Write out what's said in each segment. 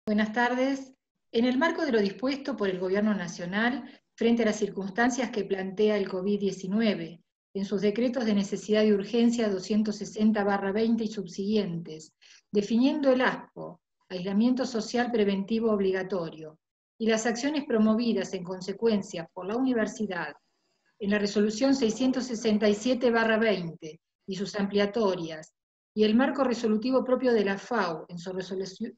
Buenas tardes. En el marco de lo dispuesto por el Gobierno Nacional frente a las circunstancias que plantea el COVID-19, en sus decretos de necesidad y urgencia 260/20 y subsiguientes, definiendo el ASPO, aislamiento social preventivo obligatorio, y las acciones promovidas en consecuencia por la Universidad, en la resolución 667/20 y sus ampliatorias, y el marco resolutivo propio de la FAO en su resolución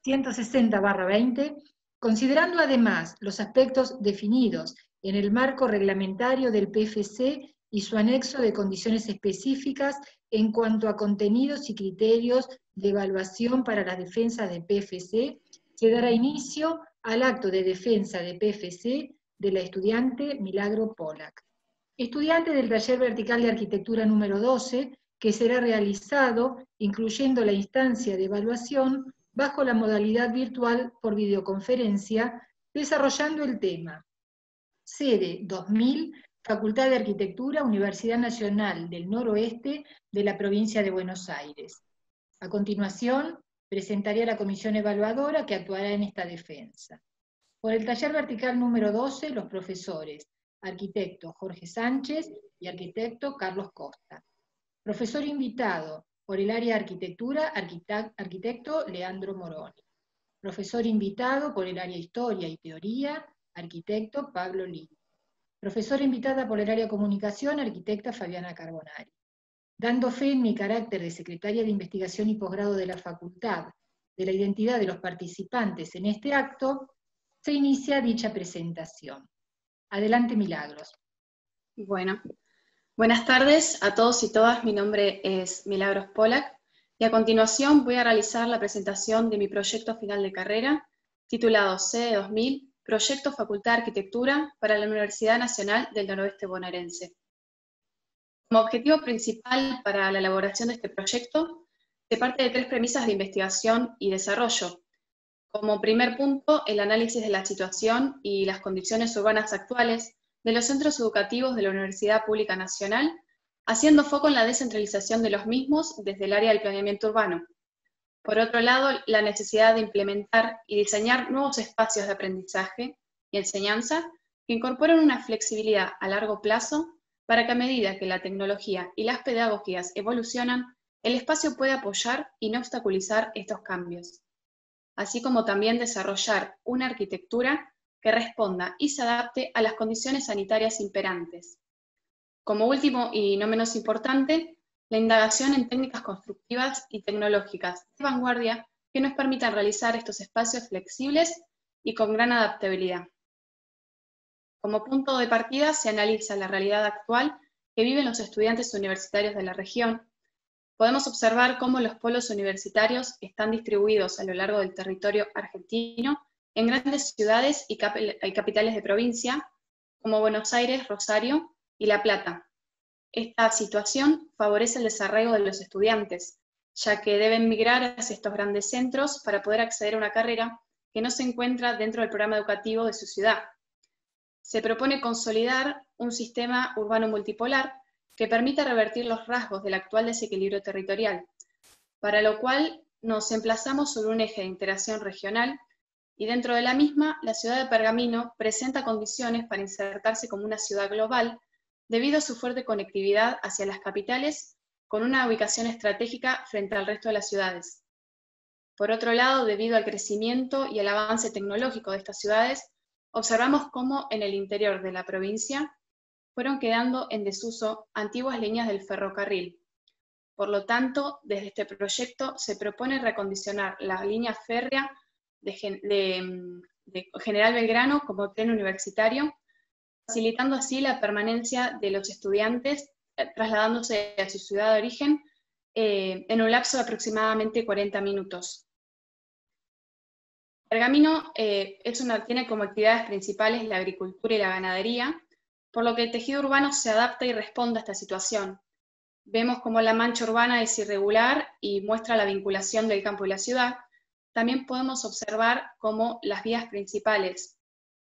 160/20, considerando además los aspectos definidos en el marco reglamentario del PFC y su anexo de condiciones específicas en cuanto a contenidos y criterios de evaluación para la defensa de PFC, se dará inicio al acto de defensa de PFC de la estudiante Milagro Pollack, estudiante del taller vertical de arquitectura número 12, que será realizado, incluyendo la instancia de evaluación, bajo la modalidad virtual por videoconferencia, desarrollando el tema Sede 2000, Facultad de Arquitectura, Universidad Nacional del Noroeste de la Provincia de Buenos Aires. A continuación, presentaré a la comisión evaluadora que actuará en esta defensa. Por el taller vertical número 12, los profesores arquitecto Jorge Sánchez y arquitecto Carlos Costa. Profesor invitado por el área de arquitectura, arquitecto Leandro Moroni. Profesor invitado por el área historia y teoría, arquitecto Pablo Lini. Profesora invitada por el área comunicación, arquitecta Fabiana Carbonari. Dando fe en mi carácter de secretaria de investigación y posgrado de la facultad, de la identidad de los participantes en este acto, se inicia dicha presentación. Adelante, Milagros. Bueno, buenas tardes a todos y todas. Mi nombre es Milagros Pollack y a continuación voy a realizar la presentación de mi proyecto final de carrera titulado Sede 2000, Proyecto Facultad de Arquitectura para la Universidad Nacional del Noroeste Bonaerense. Como objetivo principal para la elaboración de este proyecto, se parte de 3 premisas de investigación y desarrollo. Como primer punto, el análisis de la situación y las condiciones urbanas actuales de los centros educativos de la Universidad Pública Nacional, haciendo foco en la descentralización de los mismos desde el área del planeamiento urbano. Por otro lado, la necesidad de implementar y diseñar nuevos espacios de aprendizaje y enseñanza que incorporen una flexibilidad a largo plazo para que a medida que la tecnología y las pedagogías evolucionan, el espacio pueda apoyar y no obstaculizar estos cambios, así como también desarrollar una arquitectura que responda y se adapte a las condiciones sanitarias imperantes. Como último y no menos importante, la indagación en técnicas constructivas y tecnológicas de vanguardia que nos permitan realizar estos espacios flexibles y con gran adaptabilidad. Como punto de partida se analiza la realidad actual que viven los estudiantes universitarios de la región. Podemos observar cómo los polos universitarios están distribuidos a lo largo del territorio argentino en grandes ciudades y capitales de provincia, como Buenos Aires, Rosario y La Plata. Esta situación favorece el desarraigo de los estudiantes, ya que deben migrar hacia estos grandes centros para poder acceder a una carrera que no se encuentra dentro del programa educativo de su ciudad. Se propone consolidar un sistema urbano multipolar que permita revertir los rasgos del actual desequilibrio territorial, para lo cual nos emplazamos sobre un eje de interacción regional y dentro de la misma, la ciudad de Pergamino presenta condiciones para insertarse como una ciudad global debido a su fuerte conectividad hacia las capitales con una ubicación estratégica frente al resto de las ciudades. Por otro lado, debido al crecimiento y al avance tecnológico de estas ciudades, observamos cómo en el interior de la provincia fueron quedando en desuso antiguas líneas del ferrocarril. Por lo tanto, desde este proyecto se propone recondicionar la línea férrea de General Belgrano como tren universitario, facilitando así la permanencia de los estudiantes trasladándose a su ciudad de origen en un lapso de aproximadamente 40 minutos. Pergamino tiene como actividades principales la agricultura y la ganadería, por lo que el tejido urbano se adapta y responde a esta situación. Vemos cómo la mancha urbana es irregular y muestra la vinculación del campo y la ciudad. También podemos observar cómo las vías principales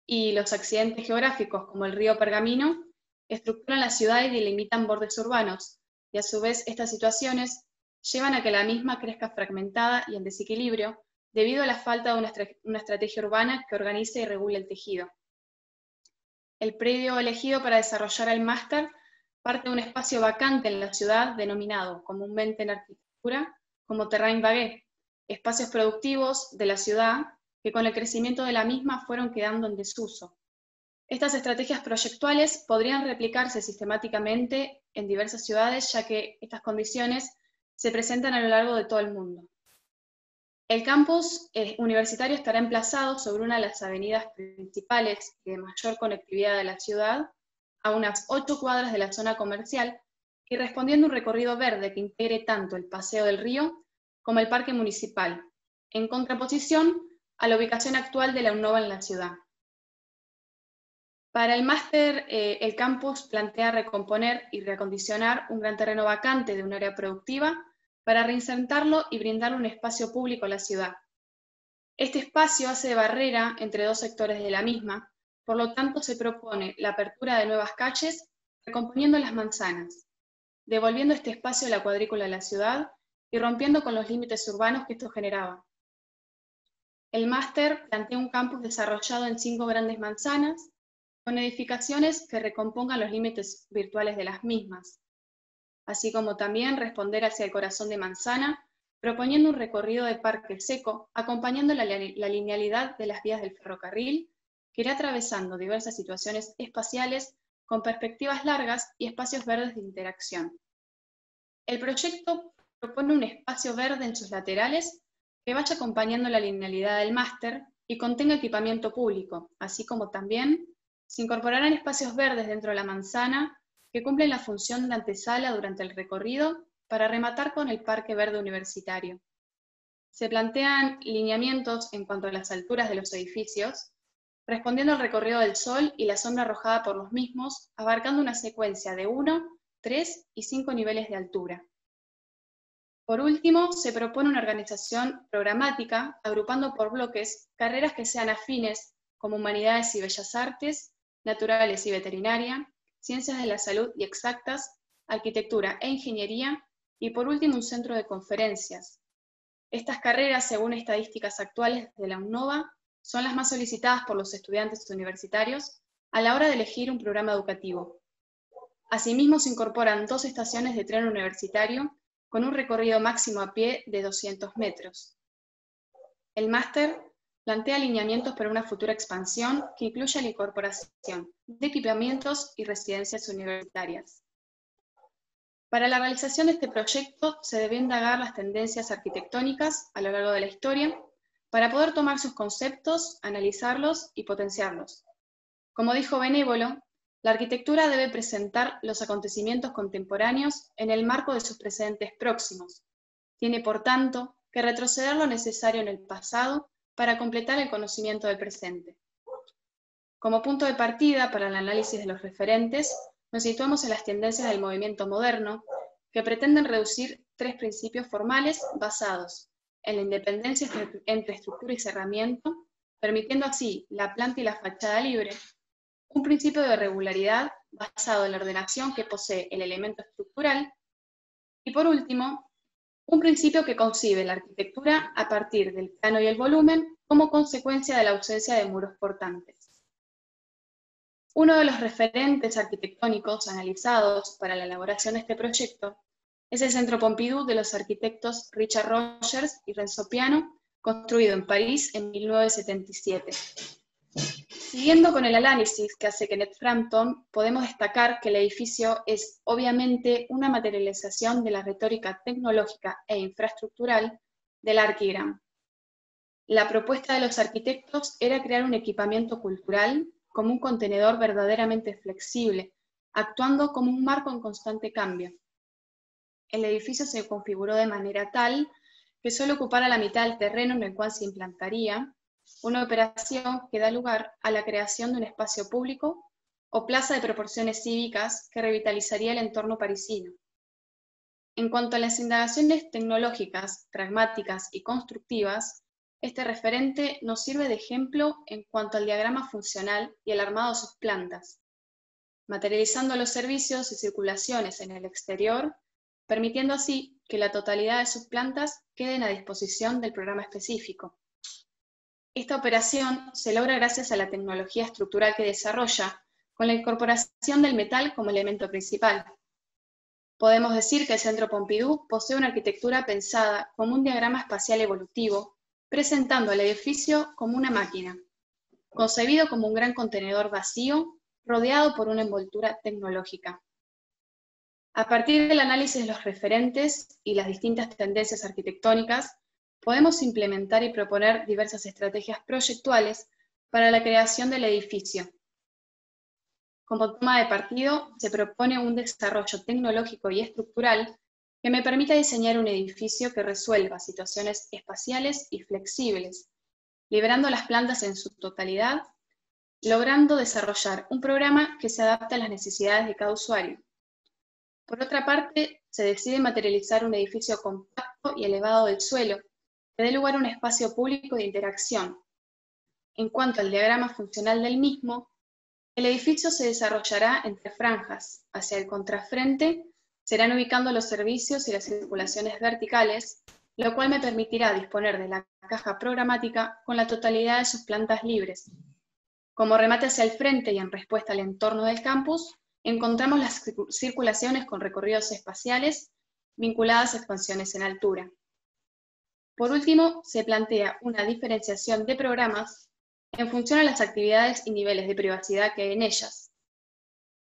y los accidentes geográficos, como el río Pergamino, estructuran la ciudad y delimitan bordes urbanos, y a su vez estas situaciones llevan a que la misma crezca fragmentada y en desequilibrio debido a la falta de una estrategia urbana que organice y regule el tejido. El predio elegido para desarrollar el máster parte de un espacio vacante en la ciudad denominado comúnmente en arquitectura como terrain vague, espacios productivos de la ciudad que con el crecimiento de la misma fueron quedando en desuso. Estas estrategias proyectuales podrían replicarse sistemáticamente en diversas ciudades, ya que estas condiciones se presentan a lo largo de todo el mundo. El campus universitario estará emplazado sobre una de las avenidas principales y de mayor conectividad de la ciudad, a unas 8 cuadras de la zona comercial, y respondiendo a un recorrido verde que integre tanto el Paseo del Río como el Parque Municipal, en contraposición a la ubicación actual de la UNOVA en la ciudad. Para el máster, el campus plantea recomponer y reacondicionar un gran terreno vacante de un área productiva para reinsertarlo y brindarle un espacio público a la ciudad. Este espacio hace de barrera entre dos sectores de la misma, por lo tanto se propone la apertura de nuevas calles, recomponiendo las manzanas, devolviendo este espacio a la cuadrícula de la ciudad y rompiendo con los límites urbanos que esto generaba. El máster plantea un campus desarrollado en 5 grandes manzanas, con edificaciones que recompongan los límites virtuales de las mismas, así como también responder hacia el corazón de manzana, proponiendo un recorrido de parque seco, acompañando la linealidad de las vías del ferrocarril, que irá atravesando diversas situaciones espaciales con perspectivas largas y espacios verdes de interacción. El proyecto propone un espacio verde en sus laterales que vaya acompañando la linealidad del máster y contenga equipamiento público, así como también se incorporarán espacios verdes dentro de la manzana que cumplen la función de antesala durante el recorrido para rematar con el Parque Verde Universitario. Se plantean lineamientos en cuanto a las alturas de los edificios, respondiendo al recorrido del sol y la sombra arrojada por los mismos, abarcando una secuencia de 1, 3 y 5 niveles de altura. Por último, se propone una organización programática, agrupando por bloques carreras que sean afines, como Humanidades y Bellas Artes, Naturales y Veterinaria, Ciencias de la Salud y Exactas, Arquitectura e Ingeniería, y por último un centro de conferencias. Estas carreras, según estadísticas actuales de la UNOVA, son las más solicitadas por los estudiantes universitarios a la hora de elegir un programa educativo. Asimismo, se incorporan 2 estaciones de tren universitario con un recorrido máximo a pie de 200 metros. El máster plantea alineamientos para una futura expansión que incluya la incorporación de equipamientos y residencias universitarias. Para la realización de este proyecto se debe indagar las tendencias arquitectónicas a lo largo de la historia para poder tomar sus conceptos, analizarlos y potenciarlos. Como dijo Benévolo, la arquitectura debe presentar los acontecimientos contemporáneos en el marco de sus precedentes próximos. Tiene, por tanto, que retroceder lo necesario en el pasado para completar el conocimiento del presente. Como punto de partida para el análisis de los referentes, nos situamos en las tendencias del movimiento moderno, que pretenden reducir 3 principios formales basados en la independencia entre estructura y cerramiento, permitiendo así la planta y la fachada libre, un principio de regularidad basado en la ordenación que posee el elemento estructural, y por último, un principio que concibe la arquitectura a partir del plano y el volumen como consecuencia de la ausencia de muros portantes. Uno de los referentes arquitectónicos analizados para la elaboración de este proyecto es el Centro Pompidou de los arquitectos Richard Rogers y Renzo Piano, construido en París en 1977. Siguiendo con el análisis que hace Kenneth Frampton, podemos destacar que el edificio es obviamente una materialización de la retórica tecnológica e infraestructural del Archigram. La propuesta de los arquitectos era crear un equipamiento cultural como un contenedor verdaderamente flexible, actuando como un marco en constante cambio. El edificio se configuró de manera tal que solo ocupara la mitad del terreno en el cual se implantaría, una operación que da lugar a la creación de un espacio público o plaza de proporciones cívicas que revitalizaría el entorno parisino. En cuanto a las indagaciones tecnológicas, pragmáticas y constructivas, este referente nos sirve de ejemplo en cuanto al diagrama funcional y el armado de sus plantas, materializando los servicios y circulaciones en el exterior permitiendo así que la totalidad de sus plantas queden a disposición del programa específico. Esta operación se logra gracias a la tecnología estructural que desarrolla, con la incorporación del metal como elemento principal. Podemos decir que el Centro Pompidou posee una arquitectura pensada como un diagrama espacial evolutivo, presentando al edificio como una máquina, concebido como un gran contenedor vacío, rodeado por una envoltura tecnológica. A partir del análisis de los referentes y las distintas tendencias arquitectónicas, podemos implementar y proponer diversas estrategias proyectuales para la creación del edificio. Como toma de partido, se propone un desarrollo tecnológico y estructural que me permita diseñar un edificio que resuelva situaciones espaciales y flexibles, liberando las plantas en su totalidad, logrando desarrollar un programa que se adapte a las necesidades de cada usuario. Por otra parte, se decide materializar un edificio compacto y elevado del suelo, que dé lugar a un espacio público de interacción. En cuanto al diagrama funcional del mismo, el edificio se desarrollará entre franjas. Hacia el contrafrente se irán ubicando los servicios y las circulaciones verticales, lo cual me permitirá disponer de la caja programática con la totalidad de sus plantas libres. Como remate hacia el frente y en respuesta al entorno del campus, encontramos las circulaciones con recorridos espaciales vinculadas a expansiones en altura. Por último, se plantea una diferenciación de programas en función a las actividades y niveles de privacidad que hay en ellas.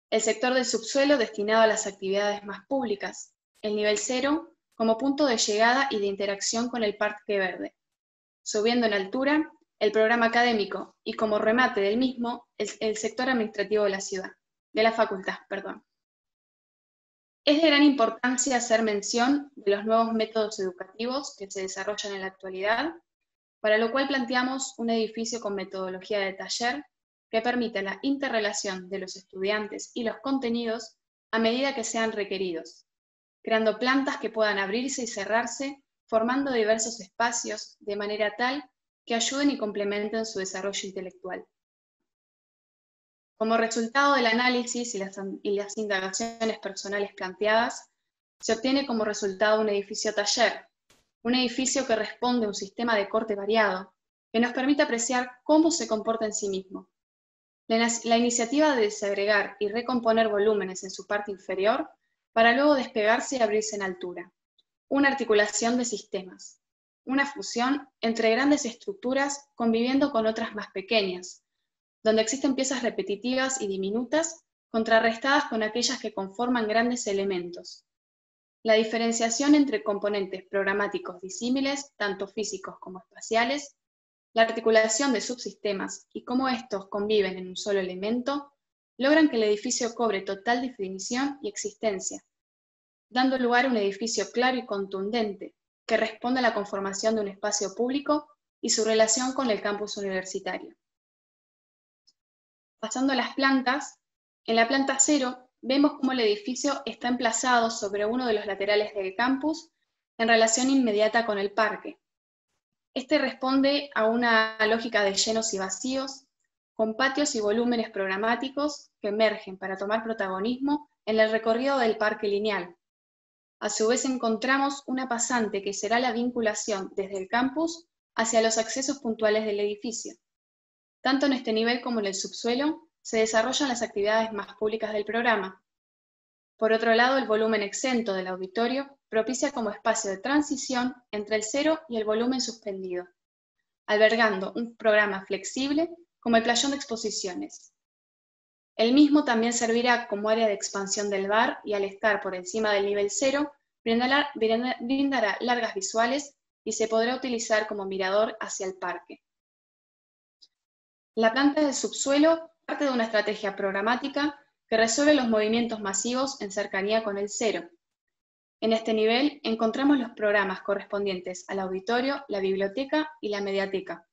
El sector del subsuelo destinado a las actividades más públicas, el nivel 0 como punto de llegada y de interacción con el parque verde. Subiendo en altura, el programa académico y como remate del mismo, el sector administrativo de la facultad. Es de gran importancia hacer mención de los nuevos métodos educativos que se desarrollan en la actualidad, para lo cual planteamos un edificio con metodología de taller que permita la interrelación de los estudiantes y los contenidos a medida que sean requeridos, creando plantas que puedan abrirse y cerrarse, formando diversos espacios de manera tal que ayuden y complementen su desarrollo intelectual. Como resultado del análisis y las indagaciones personales planteadas, se obtiene como resultado un edificio taller, un edificio que responde a un sistema de corte variado, que nos permite apreciar cómo se comporta en sí mismo. La iniciativa de desagregar y recomponer volúmenes en su parte inferior, para luego despegarse y abrirse en altura. Una articulación de sistemas, una fusión entre grandes estructuras conviviendo con otras más pequeñas, donde existen piezas repetitivas y diminutas, contrarrestadas con aquellas que conforman grandes elementos. La diferenciación entre componentes programáticos disímiles, tanto físicos como espaciales, la articulación de subsistemas y cómo estos conviven en un solo elemento, logran que el edificio cobre total definición y existencia, dando lugar a un edificio claro y contundente, que responde a la conformación de un espacio público y su relación con el campus universitario. Pasando a las plantas, en la planta 0 vemos cómo el edificio está emplazado sobre uno de los laterales del campus en relación inmediata con el parque. Este responde a una lógica de llenos y vacíos, con patios y volúmenes programáticos que emergen para tomar protagonismo en el recorrido del parque lineal. A su vez encontramos una pasante que será la vinculación desde el campus hacia los accesos puntuales del edificio. Tanto en este nivel como en el subsuelo se desarrollan las actividades más públicas del programa. Por otro lado, el volumen exento del auditorio propicia como espacio de transición entre el 0 y el volumen suspendido, albergando un programa flexible como el playón de exposiciones. El mismo también servirá como área de expansión del bar y al estar por encima del nivel 0, brindará largas visuales y se podrá utilizar como mirador hacia el parque. La planta del subsuelo parte de una estrategia programática que resuelve los movimientos masivos en cercanía con el 0. En este nivel encontramos los programas correspondientes al auditorio, la biblioteca y la mediateca.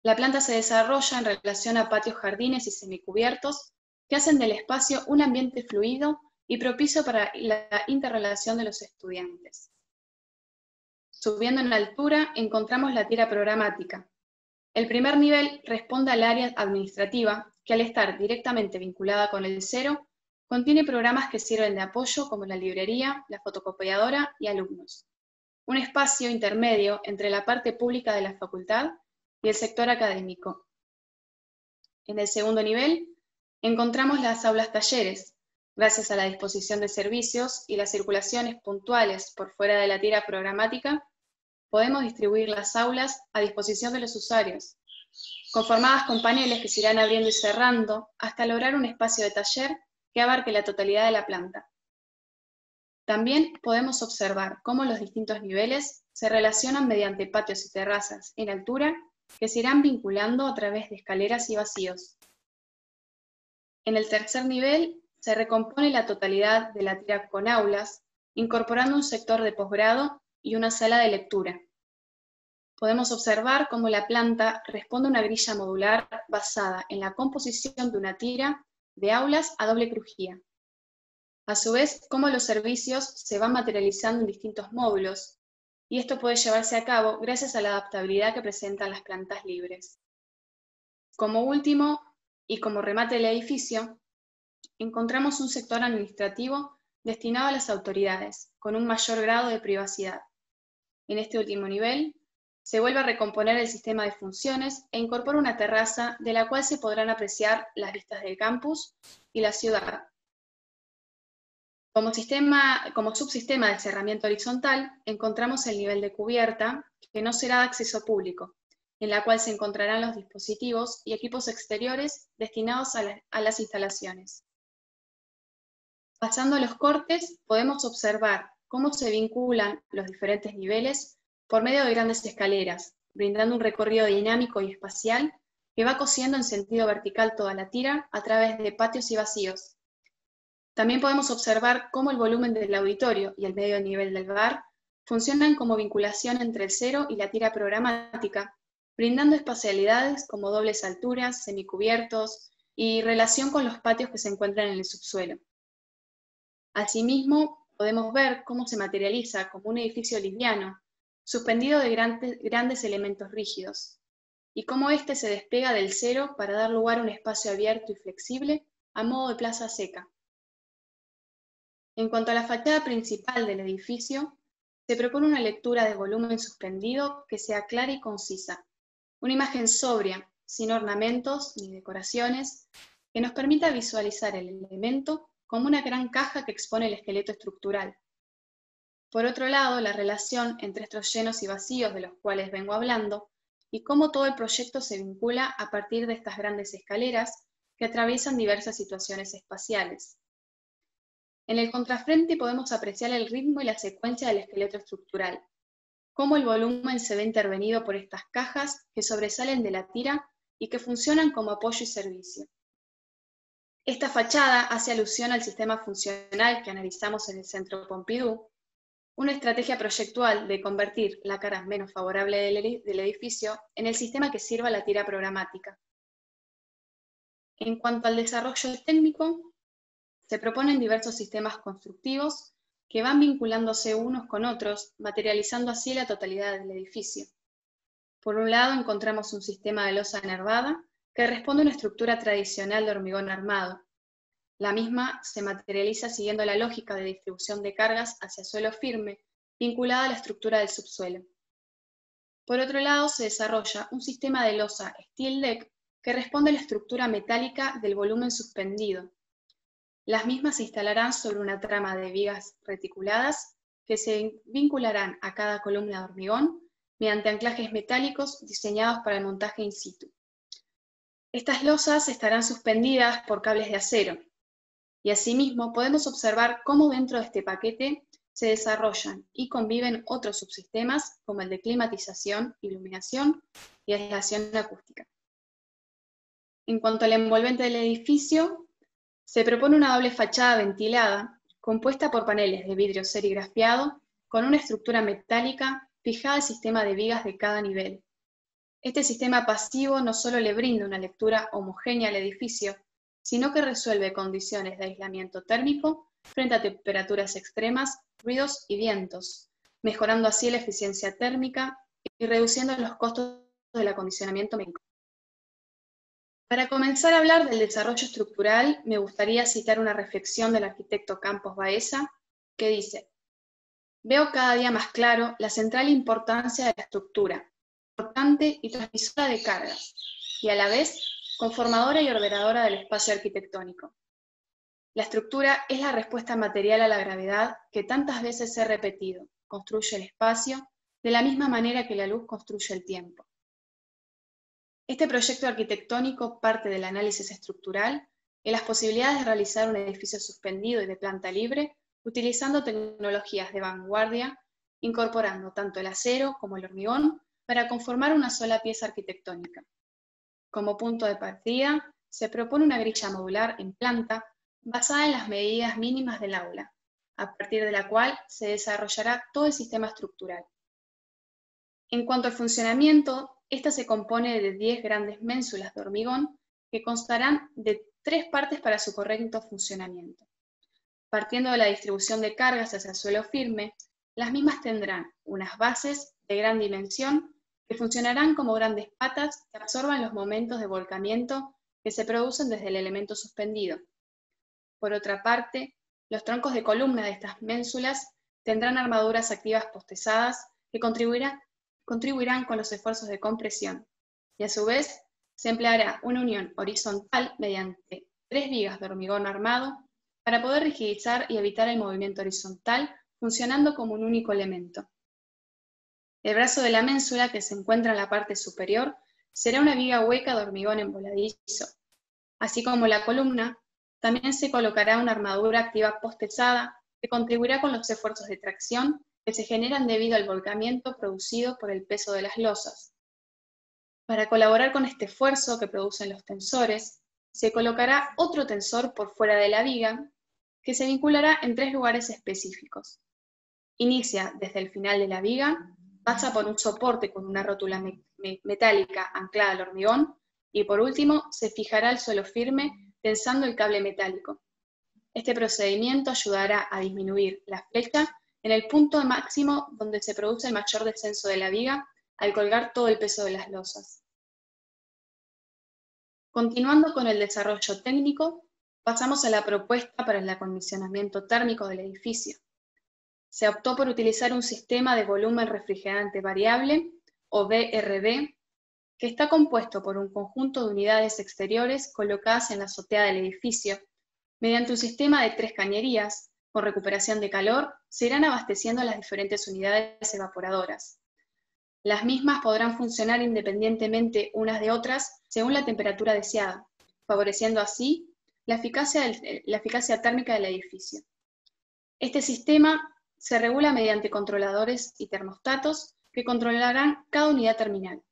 La planta se desarrolla en relación a patios, jardines y semicubiertos que hacen del espacio un ambiente fluido y propicio para la interrelación de los estudiantes. Subiendo en altura encontramos la tira programática. El primer nivel responde al área administrativa, que al estar directamente vinculada con el 0, Contiene programas que sirven de apoyo como la librería, la fotocopiadora y alumnos. Un espacio intermedio entre la parte pública de la facultad y el sector académico. En el segundo nivel, encontramos las aulas talleres. Gracias a la disposición de servicios y las circulaciones puntuales por fuera de la tira programática, podemos distribuir las aulas a disposición de los usuarios, conformadas con paneles que se irán abriendo y cerrando hasta lograr un espacio de taller que abarque la totalidad de la planta. También podemos observar cómo los distintos niveles se relacionan mediante patios y terrazas en altura que se irán vinculando a través de escaleras y vacíos. En el tercer nivel se recompone la totalidad de la tira con aulas, incorporando un sector de posgrado y una sala de lectura. Podemos observar cómo la planta responde a una grilla modular basada en la composición de una tira de aulas a doble crujía. A su vez, cómo los servicios se van materializando en distintos módulos, y esto puede llevarse a cabo gracias a la adaptabilidad que presentan las plantas libres. Como último, y como remate del edificio, encontramos un sector administrativo destinado a las autoridades, con un mayor grado de privacidad. En este último nivel, se vuelve a recomponer el sistema de funciones e incorpora una terraza de la cual se podrán apreciar las vistas del campus y la ciudad. Como subsistema de cerramiento horizontal, encontramos el nivel de cubierta, que no será de acceso público, en la cual se encontrarán los dispositivos y equipos exteriores destinados a las instalaciones. Pasando a los cortes, podemos observar cómo se vinculan los diferentes niveles por medio de grandes escaleras, brindando un recorrido dinámico y espacial que va cosiendo en sentido vertical toda la tira a través de patios y vacíos. También podemos observar cómo el volumen del auditorio y el medio nivel del bar funcionan como vinculación entre el cero y la tira programática, brindando espacialidades como dobles alturas, semicubiertos y relación con los patios que se encuentran en el subsuelo. Asimismo, podemos ver cómo se materializa como un edificio liviano, suspendido de grandes elementos rígidos, y cómo éste se despega del cero para dar lugar a un espacio abierto y flexible a modo de plaza seca. En cuanto a la fachada principal del edificio, se propone una lectura de volumen suspendido que sea clara y concisa, una imagen sobria, sin ornamentos ni decoraciones, que nos permita visualizar el elemento como una gran caja que expone el esqueleto estructural. Por otro lado, la relación entre estos llenos y vacíos de los cuales vengo hablando, y cómo todo el proyecto se vincula a partir de estas grandes escaleras que atraviesan diversas situaciones espaciales. En el contrafrente podemos apreciar el ritmo y la secuencia del esqueleto estructural, cómo el volumen se ve intervenido por estas cajas que sobresalen de la tira y que funcionan como apoyo y servicio. Esta fachada hace alusión al sistema funcional que analizamos en el Centro Pompidou, una estrategia proyectual de convertir la cara menos favorable del edificio en el sistema que sirva a la tira programática. En cuanto al desarrollo técnico, se proponen diversos sistemas constructivos que van vinculándose unos con otros, materializando así la totalidad del edificio. Por un lado encontramos un sistema de losa nervada que responde a una estructura tradicional de hormigón armado. La misma se materializa siguiendo la lógica de distribución de cargas hacia suelo firme, vinculada a la estructura del subsuelo. Por otro lado, se desarrolla un sistema de losa steel deck que responde a la estructura metálica del volumen suspendido. Las mismas se instalarán sobre una trama de vigas reticuladas que se vincularán a cada columna de hormigón mediante anclajes metálicos diseñados para el montaje in situ. Estas losas estarán suspendidas por cables de acero, y asimismo podemos observar cómo dentro de este paquete se desarrollan y conviven otros subsistemas como el de climatización, iluminación y aislación acústica. En cuanto al envolvente del edificio, se propone una doble fachada ventilada, compuesta por paneles de vidrio serigrafiado con una estructura metálica fijada al sistema de vigas de cada nivel. Este sistema pasivo no solo le brinda una lectura homogénea al edificio, sino que resuelve condiciones de aislamiento térmico frente a temperaturas extremas, ruidos y vientos, mejorando así la eficiencia térmica y reduciendo los costos del acondicionamiento mecánico. Para comenzar a hablar del desarrollo estructural, me gustaría citar una reflexión del arquitecto Campos Baeza, que dice: veo cada día más claro la central importancia de la estructura, portante y transmisora de cargas, y a la vez conformadora y ordenadora del espacio arquitectónico. La estructura es la respuesta material a la gravedad que tantas veces he repetido: construye el espacio de la misma manera que la luz construye el tiempo. Este proyecto arquitectónico parte del análisis estructural y las posibilidades de realizar un edificio suspendido y de planta libre utilizando tecnologías de vanguardia, incorporando tanto el acero como el hormigón para conformar una sola pieza arquitectónica. Como punto de partida, se propone una grilla modular en planta basada en las medidas mínimas del aula, a partir de la cual se desarrollará todo el sistema estructural. En cuanto al funcionamiento, esta se compone de 10 grandes ménsulas de hormigón que constarán de 3 partes para su correcto funcionamiento. Partiendo de la distribución de cargas hacia el suelo firme, las mismas tendrán unas bases de gran dimensión que funcionarán como grandes patas que absorban los momentos de volcamiento que se producen desde el elemento suspendido. Por otra parte, los troncos de columna de estas ménsulas tendrán armaduras activas postezadas que contribuirán con los esfuerzos de compresión, y a su vez se empleará una unión horizontal mediante 3 vigas de hormigón armado para poder rigidizar y evitar el movimiento horizontal funcionando como un único elemento. El brazo de la ménsula, que se encuentra en la parte superior, será una viga hueca de hormigón emboladizo. Así como la columna, también se colocará una armadura activa postezada que contribuirá con los esfuerzos de tracción que se generan debido al volcamiento producido por el peso de las losas. Para colaborar con este esfuerzo que producen los tensores, se colocará otro tensor por fuera de la viga que se vinculará en 3 lugares específicos. Inicia desde el final de la viga, pasa por un soporte con una rótula metálica anclada al hormigón y por último se fijará al suelo firme tensando el cable metálico. Este procedimiento ayudará a disminuir la flecha en el punto máximo donde se produce el mayor descenso de la viga al colgar todo el peso de las losas. Continuando con el desarrollo técnico, pasamos a la propuesta para el acondicionamiento térmico del edificio. Se optó por utilizar un sistema de volumen refrigerante variable, o VRV, que está compuesto por un conjunto de unidades exteriores colocadas en la azotea del edificio. Mediante un sistema de 3 cañerías, con recuperación de calor, se irán abasteciendo las diferentes unidades evaporadoras. Las mismas podrán funcionar independientemente unas de otras según la temperatura deseada, favoreciendo así la eficacia térmica del edificio. Este sistema se regula mediante controladores y termostatos que controlarán cada unidad terminal.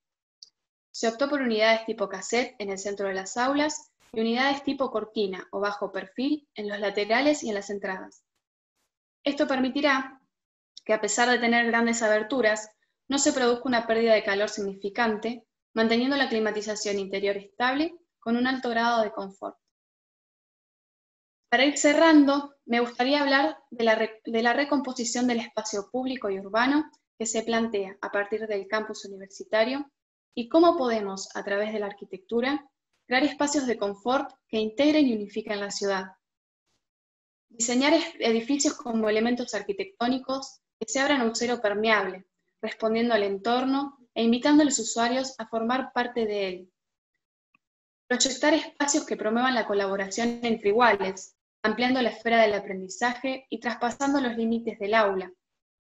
Se optó por unidades tipo cassette en el centro de las aulas y unidades tipo cortina o bajo perfil en los laterales y en las entradas. Esto permitirá que, a pesar de tener grandes aberturas, no se produzca una pérdida de calor significante, manteniendo la climatización interior estable con un alto grado de confort. Para ir cerrando, me gustaría hablar de la recomposición del espacio público y urbano que se plantea a partir del campus universitario y cómo podemos, a través de la arquitectura, crear espacios de confort que integren y unifiquen la ciudad. Diseñar edificios como elementos arquitectónicos que se abran a un cero permeable, respondiendo al entorno e invitando a los usuarios a formar parte de él. Proyectar espacios que promuevan la colaboración entre iguales, ampliando la esfera del aprendizaje y traspasando los límites del aula.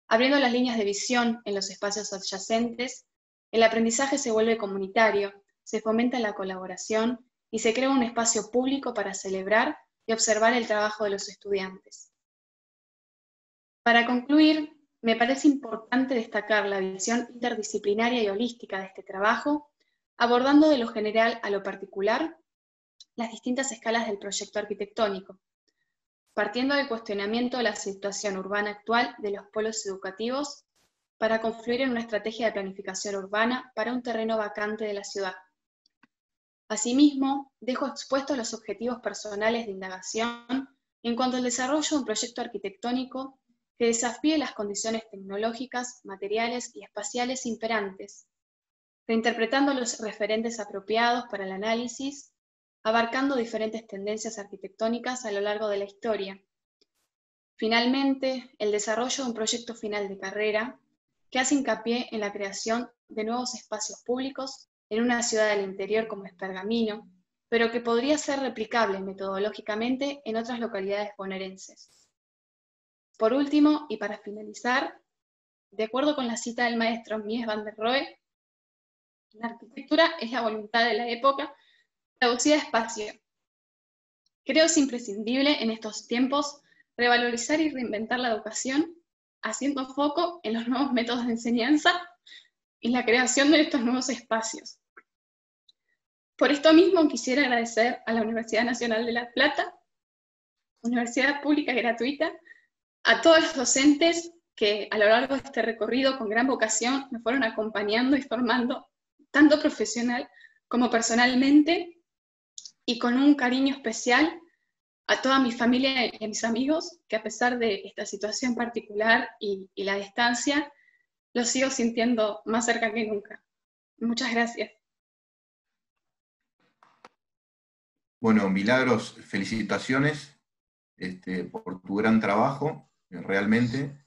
Abriendo las líneas de visión en los espacios adyacentes, el aprendizaje se vuelve comunitario, se fomenta la colaboración y se crea un espacio público para celebrar y observar el trabajo de los estudiantes. Para concluir, me parece importante destacar la visión interdisciplinaria y holística de este trabajo, abordando de lo general a lo particular las distintas escalas del proyecto arquitectónico, partiendo del cuestionamiento de la situación urbana actual de los polos educativos para confluir en una estrategia de planificación urbana para un terreno vacante de la ciudad. Asimismo, dejo expuestos los objetivos personales de indagación en cuanto al desarrollo de un proyecto arquitectónico que desafíe las condiciones tecnológicas, materiales y espaciales imperantes, reinterpretando los referentes apropiados para el análisis abarcando diferentes tendencias arquitectónicas a lo largo de la historia. Finalmente, el desarrollo de un proyecto final de carrera que hace hincapié en la creación de nuevos espacios públicos en una ciudad del interior como es Pergamino, pero que podría ser replicable metodológicamente en otras localidades bonaerenses. Por último, y para finalizar, de acuerdo con la cita del maestro Mies van der Rohe, la arquitectura es la voluntad de la época traducida a espacio. Creo es imprescindible en estos tiempos revalorizar y reinventar la educación, haciendo foco en los nuevos métodos de enseñanza y la creación de estos nuevos espacios. Por esto mismo quisiera agradecer a la Universidad Nacional de La Plata, universidad pública y gratuita, a todos los docentes que a lo largo de este recorrido con gran vocación me fueron acompañando y formando, tanto profesional como personalmente, y con un cariño especial a toda mi familia y a mis amigos, que a pesar de esta situación particular y la distancia, los sigo sintiendo más cerca que nunca. Muchas gracias. Bueno, Milagros, felicitaciones por tu gran trabajo, realmente.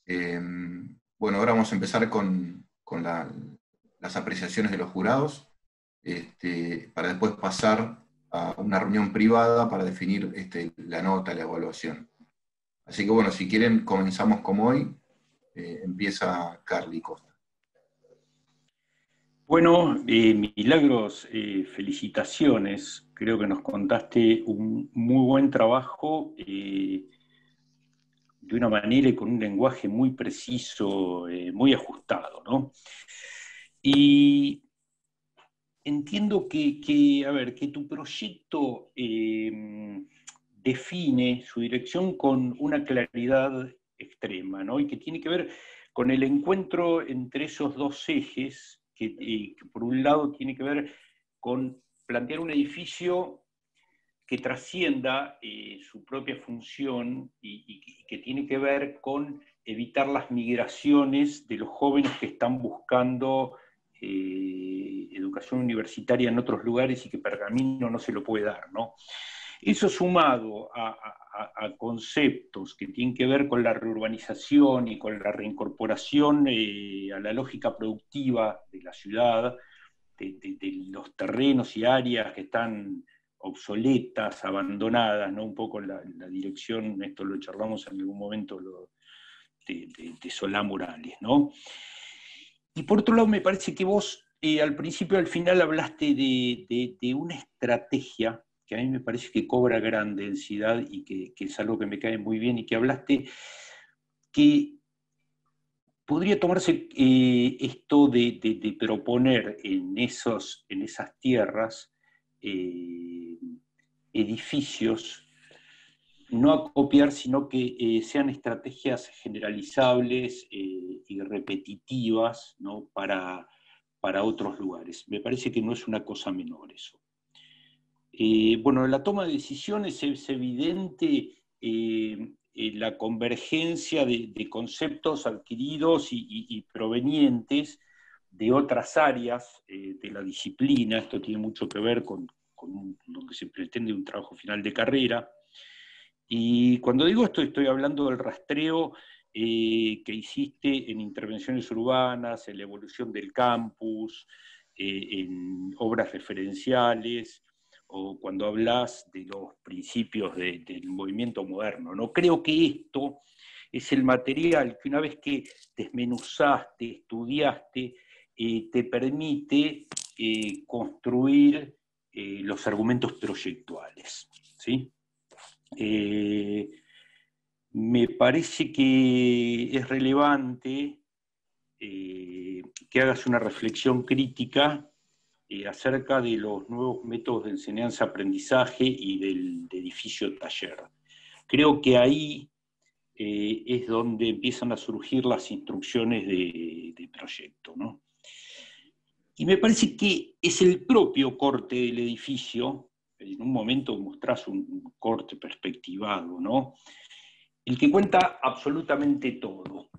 Bueno, ahora vamos a empezar con las apreciaciones de los jurados, para después pasar a una reunión privada para definir la nota, la evaluación. Así que bueno, si quieren, comenzamos como hoy. Empieza Carly Costa. Bueno, Milagros, felicitaciones. Creo que nos contaste un muy buen trabajo, de una manera y con un lenguaje muy preciso, muy ajustado, ¿no? Y entiendo que tu proyecto define su dirección con una claridad extrema, ¿no? Y que tiene que ver con el encuentro entre esos dos ejes, que por un lado tiene que ver con plantear un edificio que trascienda su propia función y que tiene que ver con evitar las migraciones de los jóvenes que están buscando educación universitaria en otros lugares y que Pergamino no se lo puede dar, ¿no? Eso sumado a conceptos que tienen que ver con la reurbanización y con la reincorporación a la lógica productiva de la ciudad, de los terrenos y áreas que están obsoletas, abandonadas, ¿no? Un poco la dirección, esto lo charlamos en algún momento, de Solá Morales, ¿no? Y por otro lado, me parece que vos al principio y al final hablaste de una estrategia que a mí me parece que cobra gran densidad y que es algo que me cae muy bien, y que hablaste que podría tomarse esto de proponer en esas tierras edificios, no a copiar, sino que sean estrategias generalizables y repetitivas, ¿no? para otros lugares. Me parece que no es una cosa menor eso. Bueno, la toma de decisiones es evidente, la convergencia de conceptos adquiridos y provenientes de otras áreas de la disciplina. Esto tiene mucho que ver con lo que se pretende un trabajo final de carrera. Y cuando digo esto, estoy hablando del rastreo que hiciste en intervenciones urbanas, en la evolución del campus, en obras referenciales, o cuando hablas de los principios del movimiento moderno, ¿no? Creo que esto es el material que una vez que desmenuzaste, estudiaste, te permite construir los argumentos proyectuales, ¿sí? Me parece que es relevante que hagas una reflexión crítica acerca de los nuevos métodos de enseñanza-aprendizaje y del edificio taller. Creo que ahí es donde empiezan a surgir las instrucciones de proyecto, ¿no? Y me parece que es el propio corte del edificio, en un momento mostrás un corte perspectivado, ¿no? El que cuenta absolutamente todo.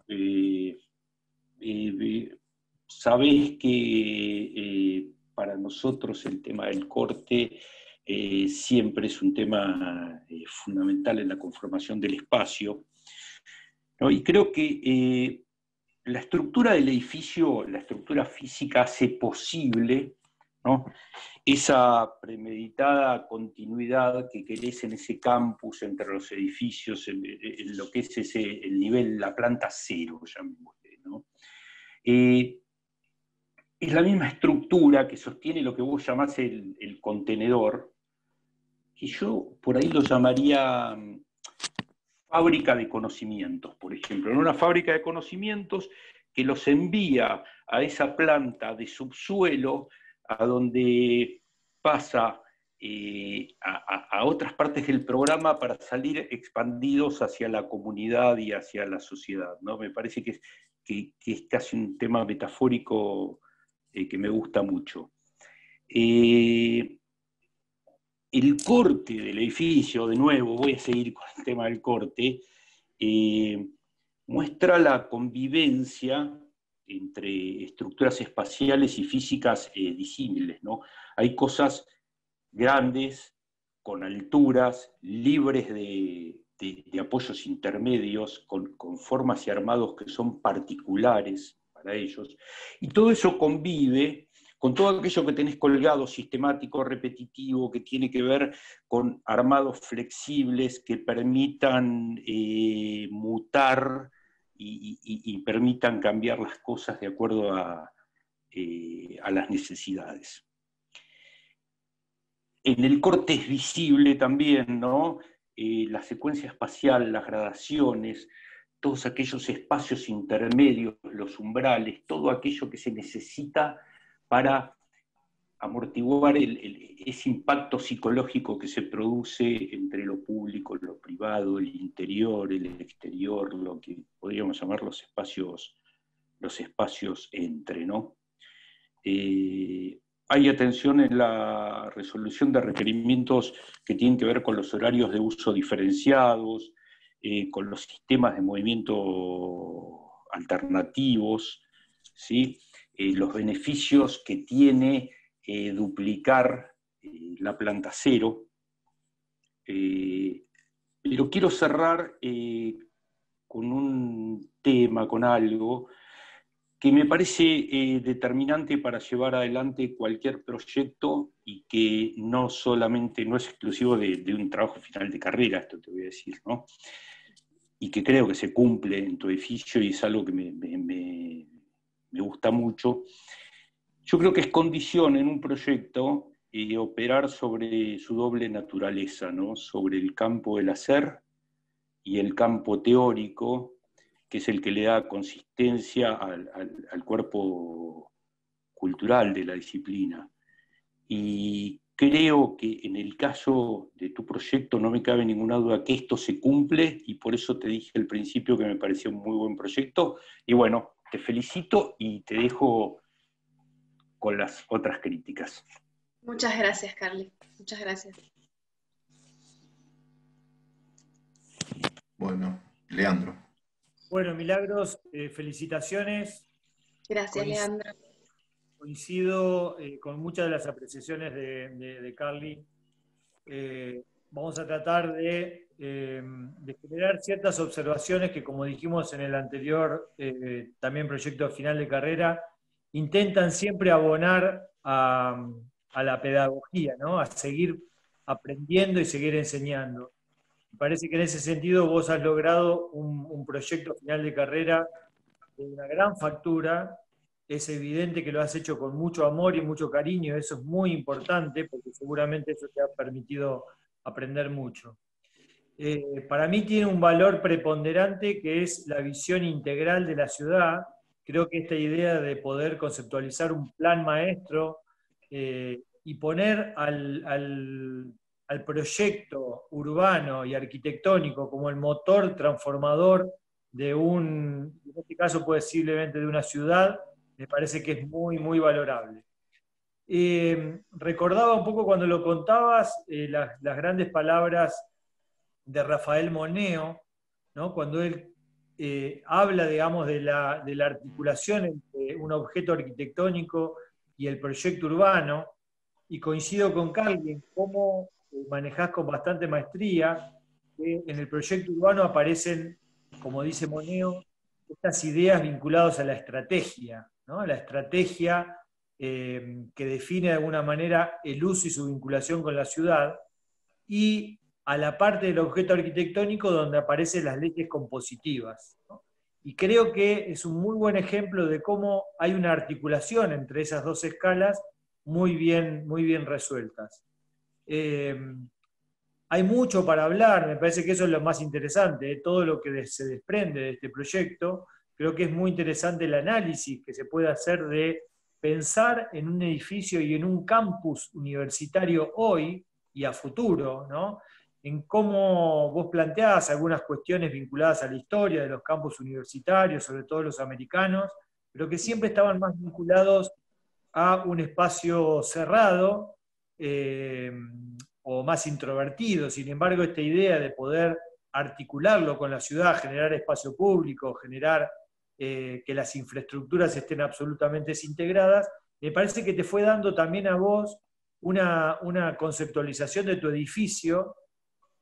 Sabés que para nosotros el tema del corte siempre es un tema fundamental en la conformación del espacio, ¿no? Y creo que la estructura del edificio, la estructura física, hace posible, ¿no?, esa premeditada continuidad que querés en ese campus entre los edificios, en lo que es el nivel, la planta cero, llamémosle, ¿no? Es la misma estructura que sostiene lo que vos llamás el contenedor, que yo por ahí lo llamaría fábrica de conocimientos, por ejemplo. En una fábrica de conocimientos que los envía a esa planta de subsuelo, a donde pasa a otras partes del programa para salir expandidos hacia la comunidad y hacia la sociedad, ¿no? Me parece que es casi un tema metafórico que me gusta mucho. El corte del edificio, de nuevo, voy a seguir con el tema del corte, muestra la convivencia entre estructuras espaciales y físicas disímiles, ¿no? Hay cosas grandes, con alturas, libres de apoyos intermedios, con formas y armados que son particulares para ellos, y todo eso convive con todo aquello que tenés colgado, sistemático, repetitivo, que tiene que ver con armados flexibles que permitan mutar y permitan cambiar las cosas de acuerdo a las necesidades. En el corte es visible también, ¿no?, la secuencia espacial, las gradaciones, todos aquellos espacios intermedios, los umbrales, todo aquello que se necesita para amortiguar ese impacto psicológico que se produce entre lo público, lo privado, el interior, el exterior, lo que podríamos llamar los espacios entre, ¿no? Hay atención en la resolución de requerimientos que tienen que ver con los horarios de uso diferenciados, con los sistemas de movimiento alternativos, ¿sí? Los beneficios que tiene duplicar la planta cero. Pero quiero cerrar con un tema, con algo que me parece determinante para llevar adelante cualquier proyecto y que no es exclusivo de un trabajo final de carrera, esto te voy a decir, ¿no? Y que creo que se cumple en tu edificio y es algo que me gusta mucho. Yo creo que es condición en un proyecto operar sobre su doble naturaleza, ¿no?, sobre el campo del hacer y el campo teórico, que es el que le da consistencia al cuerpo cultural de la disciplina. Y creo que en el caso de tu proyecto no me cabe ninguna duda que esto se cumple, y por eso te dije al principio que me pareció un muy buen proyecto. Y bueno, te felicito y te dejo con las otras críticas. Muchas gracias, Carly. Muchas gracias. Bueno, Leandro. Bueno, Milagros, felicitaciones. Gracias, Leandro. Coincido con muchas de las apreciaciones de Carly. Vamos a tratar de generar ciertas observaciones que, como dijimos en el anterior también proyecto final de carrera, intentan siempre abonar a la pedagogía, ¿no?, a seguir aprendiendo y seguir enseñando. Me parece que en ese sentido vos has logrado un proyecto final de carrera de una gran factura. Es evidente que lo has hecho con mucho amor y mucho cariño, eso es muy importante porque seguramente eso te ha permitido aprender mucho. Para mí tiene un valor preponderante que es la visión integral de la ciudad. Creo que esta idea de poder conceptualizar un plan maestro y poner al proyecto urbano y arquitectónico como el motor transformador en este caso posiblemente de una ciudad, me parece que es muy, muy valorable. Recordaba un poco cuando lo contabas las grandes palabras de Rafael Moneo, ¿no?, cuando él habla, digamos, de la articulación entre un objeto arquitectónico y el proyecto urbano, y coincido con Carly en cómo manejás con bastante maestría, que en el proyecto urbano aparecen, como dice Moneo, estas ideas vinculadas a la estrategia, ¿no? La estrategia que define de alguna manera el uso y su vinculación con la ciudad, y a la parte del objeto arquitectónico donde aparecen las leyes compositivas, ¿no? Y creo que es un muy buen ejemplo de cómo hay una articulación entre esas dos escalas muy bien resueltas. Hay mucho para hablar, me parece que eso es lo más interesante, todo lo que se desprende de este proyecto. Creo que es muy interesante el análisis que se puede hacer de pensar en un edificio y en un campus universitario hoy y a futuro, ¿no? En cómo vos planteás algunas cuestiones vinculadas a la historia de los campus universitarios, sobre todo los americanos, pero que siempre estaban más vinculados a un espacio cerrado, o más introvertido. Sin embargo, esta idea de poder articularlo con la ciudad, generar espacio público, generar que las infraestructuras estén absolutamente integradas, me parece que te fue dando también a vos una conceptualización de tu edificio,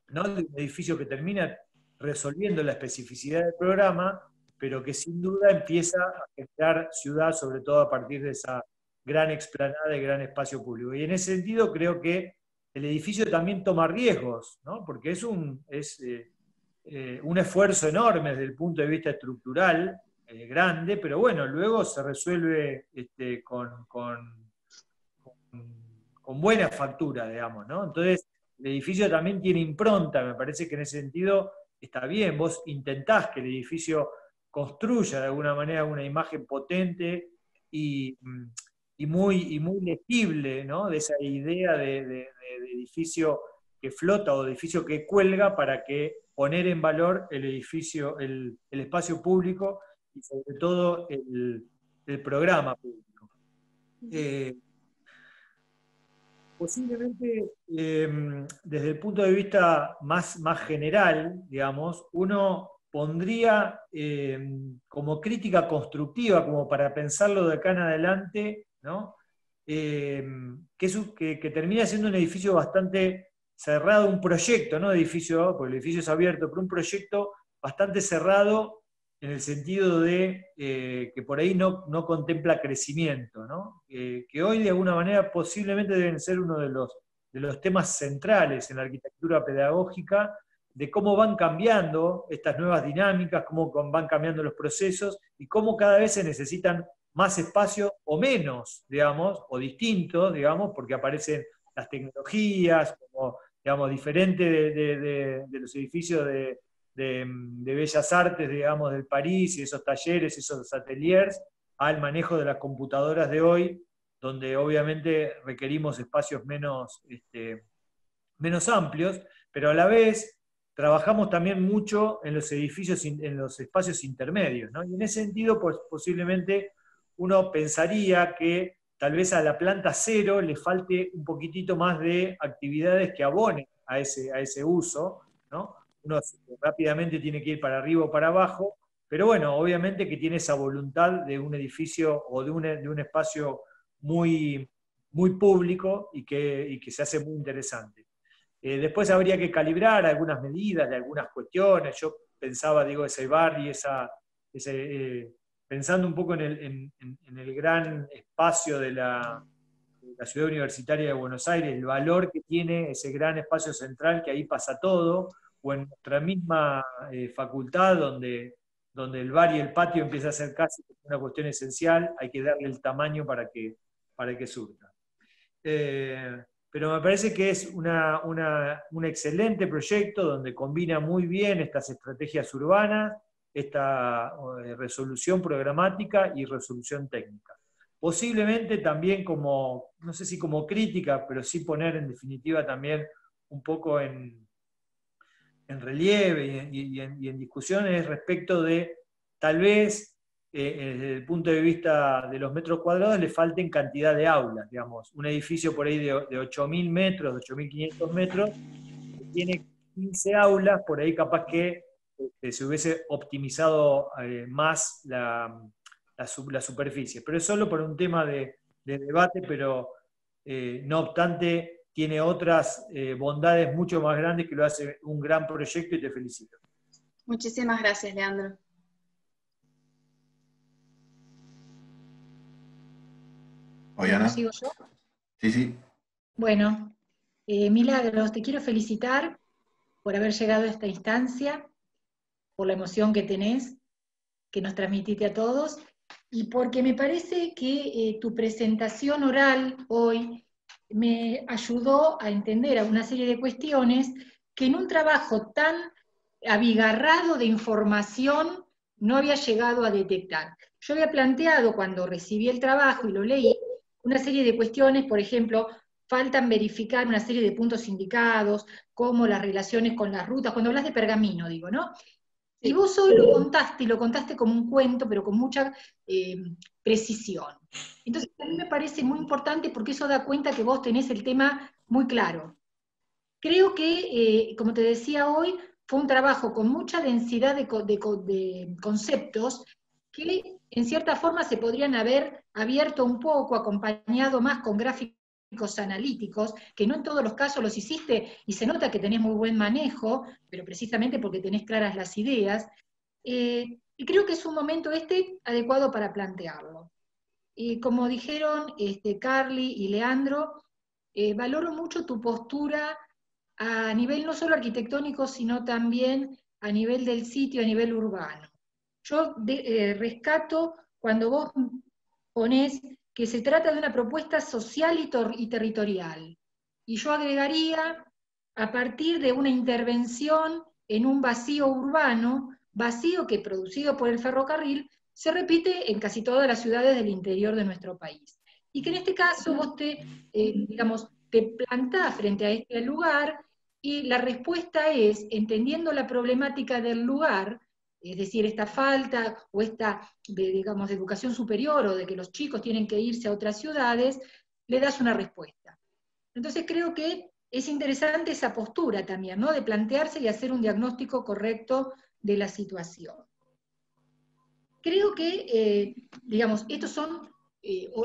¿no? De un edificio que termina resolviendo la especificidad del programa, pero que sin duda empieza a generar ciudad, sobre todo a partir de esa gran explanada y gran espacio público. Y en ese sentido creo que el edificio también toma riesgos, ¿no? Porque es un esfuerzo enorme desde el punto de vista estructural, grande, pero bueno, luego se resuelve con buena factura, digamos, ¿no? Entonces, el edificio también tiene impronta, me parece que en ese sentido está bien, vos intentás que el edificio construya de alguna manera una imagen potente y muy legible, ¿no? De esa idea de edificio que flota o de edificio que cuelga para que poner en valor el edificio, el espacio público y sobre todo el programa público. Posiblemente, desde el punto de vista más general, digamos, uno pondría como crítica constructiva, como para pensarlo de acá en adelante, ¿no? Que termina siendo un edificio bastante cerrado, un proyecto, no edificio, porque el edificio es abierto, pero un proyecto bastante cerrado en el sentido de que por ahí no contempla crecimiento, ¿no? Que hoy de alguna manera posiblemente deben ser uno de los temas centrales en la arquitectura pedagógica, de cómo van cambiando estas nuevas dinámicas, cómo van cambiando los procesos y cómo cada vez se necesitan más espacio o menos, digamos, o distintos, digamos, porque aparecen las tecnologías, como, digamos, diferente de los edificios de Bellas Artes, digamos, del París, y esos talleres, esos ateliers, al manejo de las computadoras de hoy, donde obviamente requerimos espacios menos amplios, pero a la vez trabajamos también mucho en los edificios, en los espacios intermedios, ¿no? Y en ese sentido, pues, posiblemente uno pensaría que tal vez a la planta cero le falte un poquitito más de actividades que abonen a ese uso, ¿no? Uno rápidamente tiene que ir para arriba o para abajo, pero bueno, obviamente que tiene esa voluntad de un edificio o de un espacio muy público y que se hace muy interesante. Después habría que calibrar algunas medidas de algunas cuestiones. Yo pensaba, digo, ese barrio, pensando un poco en el gran espacio de la Ciudad Universitaria de Buenos Aires, el valor que tiene ese gran espacio central, que ahí pasa todo, o en nuestra misma facultad, donde el bar y el patio empieza a ser casi una cuestión esencial, hay que darle el tamaño para que surta. Pero me parece que es un excelente proyecto donde combina muy bien estas estrategias urbanas, esta resolución programática y resolución técnica. Posiblemente también como, no sé si como crítica, pero sí poner en definitiva también un poco en relieve y en discusiones respecto de tal vez desde el punto de vista de los metros cuadrados le falten cantidad de aulas, digamos, un edificio por ahí de 8.000 metros, de 8.500 metros, que tiene 15 aulas, por ahí capaz que se hubiese optimizado más la superficie, pero es solo por un tema de debate, pero no obstante, tiene otras bondades mucho más grandes que lo hace un gran proyecto y te felicito. Muchísimas gracias, Leandro. Oriana. ¿Sigo yo? Sí, sí. Bueno, Milagros, te quiero felicitar por haber llegado a esta instancia, por la emoción que tenés, que nos transmitiste a todos, y porque me parece que tu presentación oral hoy me ayudó a entender una serie de cuestiones que en un trabajo tan abigarrado de información no había llegado a detectar. Yo había planteado cuando recibí el trabajo y lo leí, una serie de cuestiones, por ejemplo, faltan verificar una serie de puntos indicados, como las relaciones con las rutas, cuando hablas de pergamino, digo, ¿no? Y vos hoy lo contaste, y lo contaste como un cuento, pero con mucha precisión. Entonces, a mí me parece muy importante porque eso da cuenta que vos tenés el tema muy claro. Creo que, como te decía hoy, fue un trabajo con mucha densidad de conceptos que en cierta forma se podrían haber abierto un poco, acompañado más con gráficos analíticos, que no en todos los casos los hiciste, y se nota que tenés muy buen manejo, pero precisamente porque tenés claras las ideas, y creo que es un momento adecuado para plantearlo. Y como dijeron Carly y Leandro, valoro mucho tu postura a nivel no solo arquitectónico, sino también a nivel del sitio, a nivel urbano. Yo rescato cuando vos ponés que se trata de una propuesta social y territorial. Y yo agregaría, a partir de una intervención en un vacío urbano, vacío que producido por el ferrocarril, se repite en casi todas las ciudades del interior de nuestro país. Y que en este caso vos te plantás frente a este lugar y la respuesta es, entendiendo la problemática del lugar, es decir, esta falta o esta, de educación superior o de que los chicos tienen que irse a otras ciudades, le das una respuesta. Entonces creo que es interesante esa postura también, ¿no? De plantearse y hacer un diagnóstico correcto de la situación. Creo que, estos son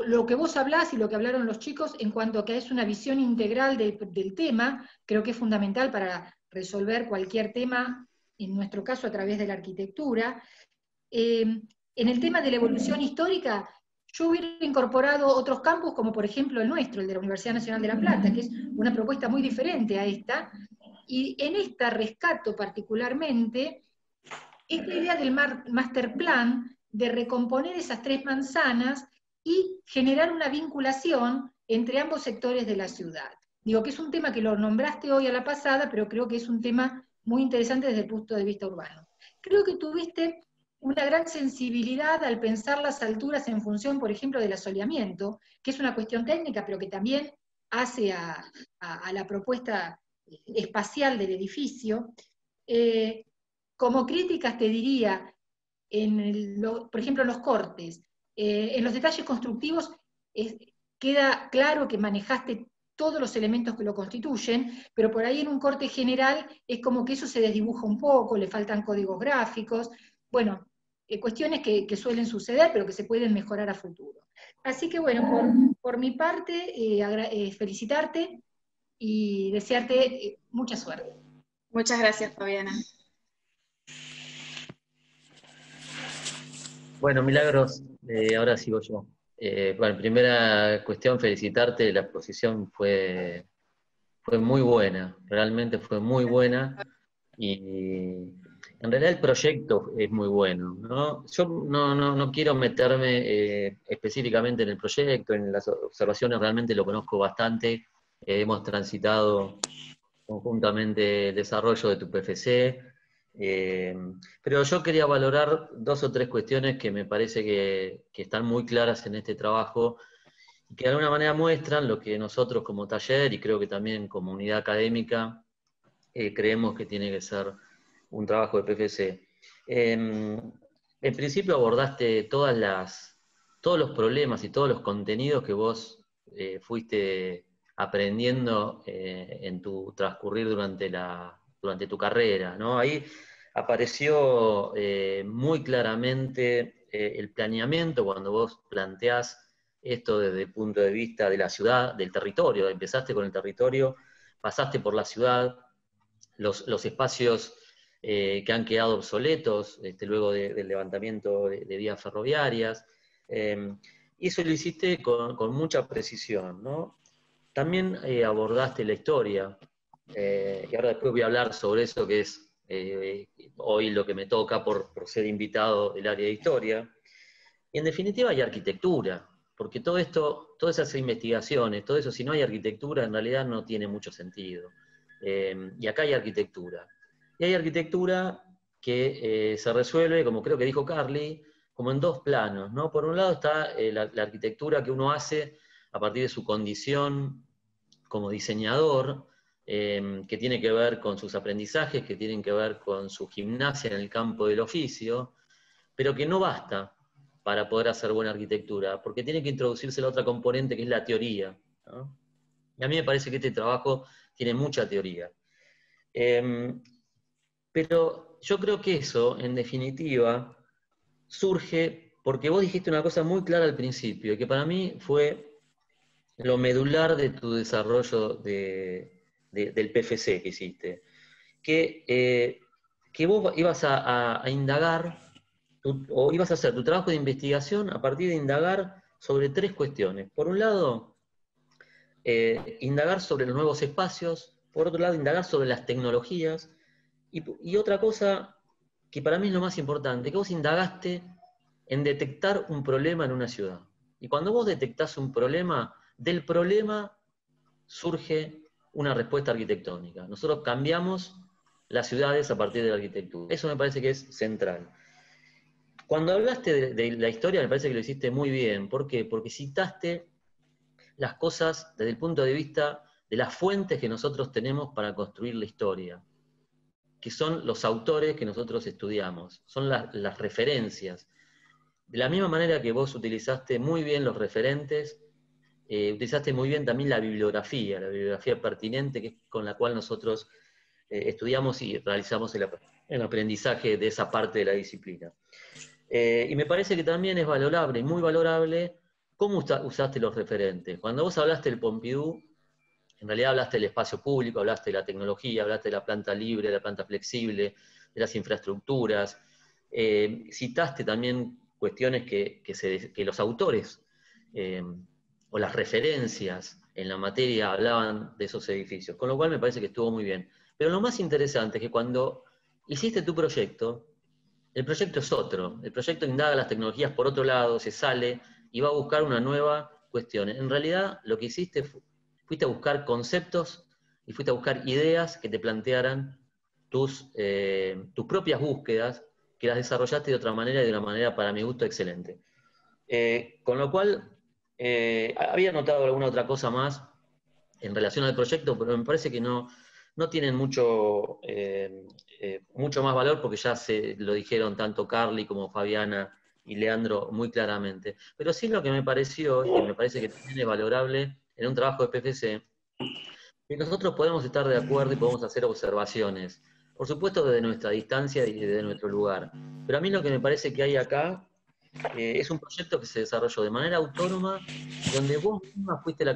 lo que vos hablás y lo que hablaron los chicos en cuanto a que es una visión integral del tema, creo que es fundamental para resolver cualquier tema, en nuestro caso a través de la arquitectura. En el tema de la evolución histórica, yo hubiera incorporado otros campos, como por ejemplo el nuestro, el de la Universidad Nacional de La Plata, que es una propuesta muy diferente a esta, y en esta rescato particularmente esta idea del master plan, de recomponer esas tres manzanas y generar una vinculación entre ambos sectores de la ciudad. Digo que es un tema que lo nombraste hoy a la pasada, pero creo que es un tema muy interesante desde el punto de vista urbano. Creo que tuviste una gran sensibilidad al pensar las alturas en función, por ejemplo, del asoleamiento, que es una cuestión técnica, pero que también hace a la propuesta espacial del edificio. Como críticas te diría, por ejemplo, en los cortes, en los detalles constructivos queda claro que manejaste todos los elementos que lo constituyen, pero por ahí en un corte general es como que eso se desdibuja un poco, le faltan códigos gráficos, bueno, cuestiones que suelen suceder, pero que se pueden mejorar a futuro. Así que bueno, por mi parte, felicitarte y desearte mucha suerte. Muchas gracias, Fabiana. Bueno, Milagros, ahora sigo yo. Bueno, primera cuestión, felicitarte, la exposición fue muy buena, realmente fue muy buena, y en realidad el proyecto es muy bueno, ¿no? Yo no quiero meterme específicamente en el proyecto, en las observaciones, realmente lo conozco bastante, hemos transitado conjuntamente el desarrollo de tu PFC, pero yo quería valorar dos o tres cuestiones que me parece que están muy claras en este trabajo y que de alguna manera muestran lo que nosotros como taller y creo que también como unidad académica creemos que tiene que ser un trabajo de PFC. En principio abordaste todos los problemas y todos los contenidos que vos fuiste aprendiendo en tu transcurrir durante tu carrera, ¿no? Ahí apareció muy claramente el planeamiento cuando vos planteás esto desde el punto de vista de la ciudad, del territorio. Empezaste con el territorio, pasaste por la ciudad, los espacios que han quedado obsoletos luego del levantamiento de vías ferroviarias, y eso lo hiciste con mucha precisión, ¿no? También abordaste la historia, y ahora después voy a hablar sobre eso que es hoy lo que me toca por ser invitado del área de historia. Y en definitiva hay arquitectura, porque todo esto, todas esas investigaciones, todo eso, si no hay arquitectura, en realidad no tiene mucho sentido. Y acá hay arquitectura. Y hay arquitectura que se resuelve, como creo que dijo Carly, como en dos planos, ¿no? Por un lado está la arquitectura que uno hace a partir de su condición como diseñador, que tiene que ver con sus aprendizajes, que tienen que ver con su gimnasia en el campo del oficio, pero que no basta para poder hacer buena arquitectura, porque tiene que introducirse la otra componente que es la teoría, ¿no? Y a mí me parece que este trabajo tiene mucha teoría. Pero yo creo que eso, en definitiva, surge porque vos dijiste una cosa muy clara al principio, y que para mí fue lo medular de tu desarrollo del PFC que hiciste, que vos ibas a indagar, o ibas a hacer tu trabajo de investigación a partir de indagar sobre tres cuestiones. Por un lado, indagar sobre los nuevos espacios, por otro lado, indagar sobre las tecnologías, y otra cosa que para mí es lo más importante, que vos indagaste en detectar un problema en una ciudad. Y cuando vos detectás un problema, del problema surge una respuesta arquitectónica. Nosotros cambiamos las ciudades a partir de la arquitectura. Eso me parece que es central. Cuando hablaste de la historia, me parece que lo hiciste muy bien. ¿Por qué? Porque citaste las cosas desde el punto de vista de las fuentes que nosotros tenemos para construir la historia, que son los autores que nosotros estudiamos, son las referencias. De la misma manera que vos utilizaste muy bien los referentes, utilizaste muy bien también la bibliografía pertinente, que es con la cual nosotros estudiamos y realizamos el aprendizaje de esa parte de la disciplina. Y me parece que también es valorable, muy valorable, cómo usaste los referentes. Cuando vos hablaste del Pompidou, en realidad hablaste del espacio público, hablaste de la tecnología, hablaste de la planta libre, de la planta flexible, de las infraestructuras. Citaste también cuestiones que los autores o las referencias en la materia hablaban de esos edificios, con lo cual me parece que estuvo muy bien. Pero lo más interesante es que cuando hiciste tu proyecto, el proyecto es otro. El proyecto indaga las tecnologías por otro lado, se sale y va a buscar una nueva cuestión. En realidad, lo que hiciste fuiste a buscar conceptos y fuiste a buscar ideas que te plantearan tus propias búsquedas, que las desarrollaste de otra manera y de una manera, para mi gusto, excelente. Con lo cual, había notado alguna otra cosa más en relación al proyecto, pero me parece que no tienen mucho más valor porque ya se lo dijeron tanto Carly como Fabiana y Leandro muy claramente. Pero sí lo que me pareció, y que me parece que también es valorable en un trabajo de PFC, que nosotros podemos estar de acuerdo y podemos hacer observaciones, por supuesto desde nuestra distancia y desde nuestro lugar. Pero a mí lo que me parece que hay acá es un proyecto que se desarrolló de manera autónoma, donde vos misma fuiste la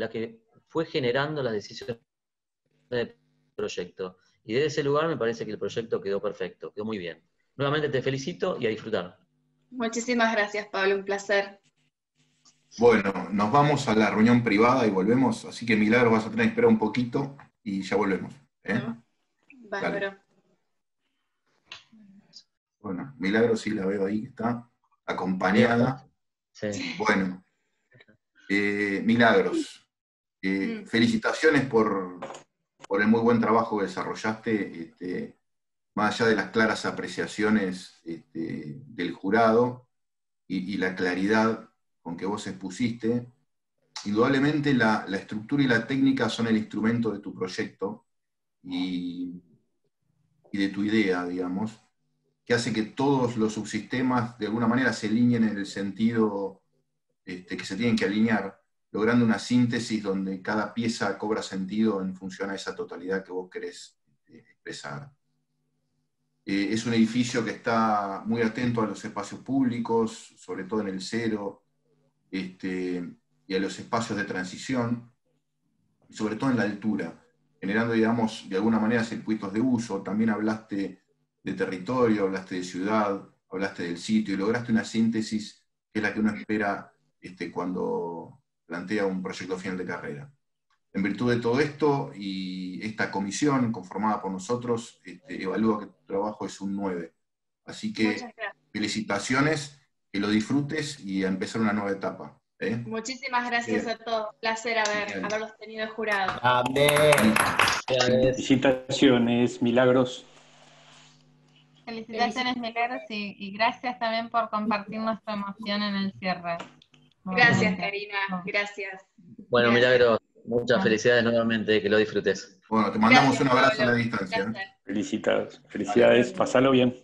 que fue generando las decisiones del proyecto. Y desde ese lugar me parece que el proyecto quedó perfecto, quedó muy bien. Nuevamente te felicito y a disfrutar. Muchísimas gracias, Pablo, un placer. Bueno, nos vamos a la reunión privada y volvemos, así que Milagros vas a tener que esperar un poquito y ya volvemos. Bárbaro. Bueno, Milagros sí la veo ahí, está acompañada. Sí. Bueno, Milagros, felicitaciones por el muy buen trabajo que desarrollaste, más allá de las claras apreciaciones del jurado y la claridad con que vos expusiste. Indudablemente la estructura y la técnica son el instrumento de tu proyecto y de tu idea, digamos, que hace que todos los subsistemas de alguna manera se alineen en el sentido que se tienen que alinear, logrando una síntesis donde cada pieza cobra sentido en función a esa totalidad que vos querés expresar. Es un edificio que está muy atento a los espacios públicos, sobre todo en el cero, y a los espacios de transición, y sobre todo en la altura, generando, digamos, de alguna manera circuitos de uso. También hablaste de territorio, hablaste de ciudad, hablaste del sitio, y lograste una síntesis que es la que uno espera cuando plantea un proyecto final de carrera. En virtud de todo esto, y esta comisión conformada por nosotros, evalúa que tu trabajo es un 9. Así que felicitaciones, que lo disfrutes y a empezar una nueva etapa. Muchísimas gracias a todos. Un placer haberlos tenido jurados. Amén. Felicitaciones, Milagros. Felicitaciones, Milagros, y gracias también por compartir nuestra emoción en el cierre. Gracias, Karina. Gracias. Bueno, Milagros, muchas felicidades nuevamente, que lo disfrutes. Bueno, te mandamos un abrazo a la distancia. Felicidades, pasalo bien.